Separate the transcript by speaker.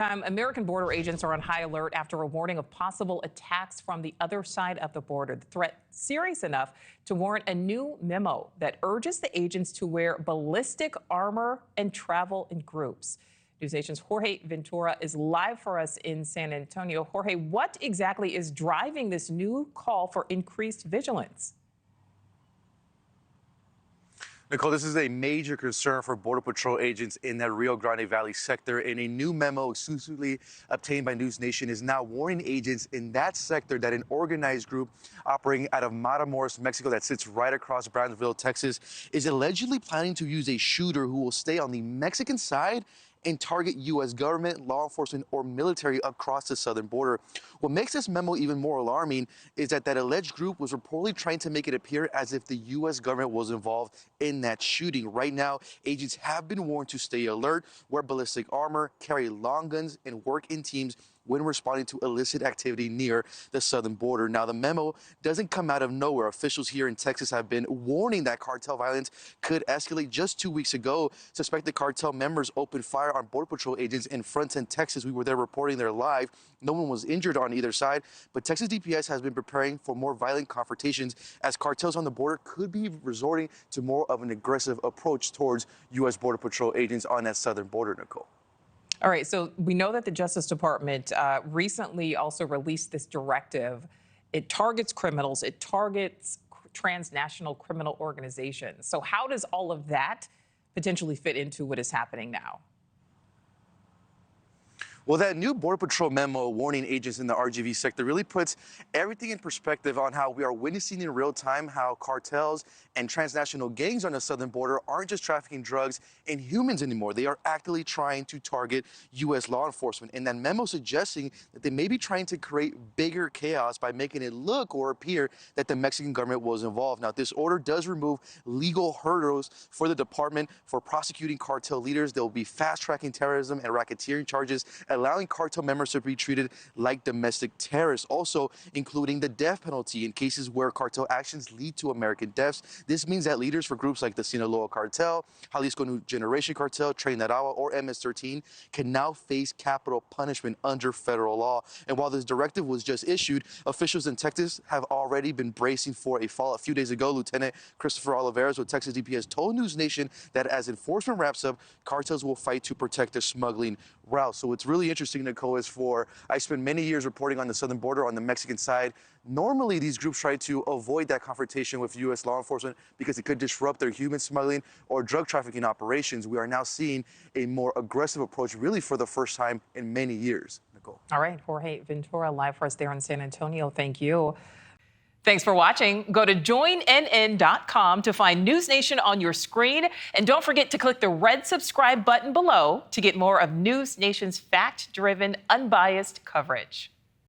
Speaker 1: American border agents are on high alert after a warning of possible attacks from the other side of the border. The threat serious enough to warrant a new memo that urges the agents to wear ballistic armor and travel in groups. NewsNation's Jorge Ventura is live for us in San Antonio. Jorge, what exactly is driving this new call for increased vigilance?
Speaker 2: Nichole, this is a major concern for Border Patrol agents in that Rio Grande Valley sector. And a new memo exclusively obtained by NewsNation is now warning agents in that sector that an organized group operating out of Matamoros, Mexico, that sits right across Brownsville, Texas, is allegedly planning to use a shooter who will stay on the Mexican side and target U.S. government, law enforcement, or military across the southern border. What makes this memo even more alarming is that alleged group was reportedly trying to make it appear as if the U.S. government was involved in that shooting. Right now, agents have been warned to stay alert, wear ballistic armor, carry long guns, and work in teams when responding to illicit activity near the southern border. Now, the memo doesn't come out of nowhere. Officials here in Texas have been warning that cartel violence could escalate. Just 2 weeks ago, suspected cartel members opened fire on Border Patrol agents in Front End, Texas. We were there reporting there live. No one was injured on either side, but Texas DPS has been preparing for more violent confrontations as cartels on the border could be resorting to more of an aggressive approach towards U.S. Border Patrol agents on that southern border, Nichole.
Speaker 1: All right, so we know that the Justice Department recently also released this directive. It targets criminals, it targets transnational criminal organizations. So how does all of that potentially fit into what is happening now?
Speaker 2: Well, that new Border Patrol memo warning agents in the RGV sector really puts everything in perspective on how we are witnessing in real time how cartels and transnational gangs on the southern border aren't just trafficking drugs and humans anymore. They are actively trying to target U.S. law enforcement. And that memo suggesting that they may be trying to create bigger chaos by making it look or appear that the Mexican government was involved. Now, this order does remove legal hurdles for the department for prosecuting cartel leaders. There will be fast-tracking terrorism and racketeering charges, allowing cartel members to be treated like domestic terrorists, also including the death penalty in cases where cartel actions lead to American deaths. This means that leaders for groups like the Sinaloa Cartel, Jalisco New Generation Cartel, Tren de Aragua, or MS-13 can now face capital punishment under federal law. And while this directive was just issued, officials in Texas have already been bracing for a fallout. A few days ago, Lieutenant Christopher Oliveras with Texas DPS told NewsNation that as enforcement wraps up, cartels will fight to protect their smuggling route. So what's really interesting, Nichole, is I spent many years reporting on the southern border on the Mexican side. Normally, these groups try to avoid that confrontation with U.S. law enforcement because it could disrupt their human smuggling or drug trafficking operations. We are now seeing a more aggressive approach, really for the first time in many years, Nichole.
Speaker 1: All right, Jorge Ventura live for us there in San Antonio. Thank you. Thanks for watching. Go to joinnn.com to find NewsNation on your screen. And don't forget to click the red subscribe button below to get more of NewsNation's fact-driven, unbiased coverage.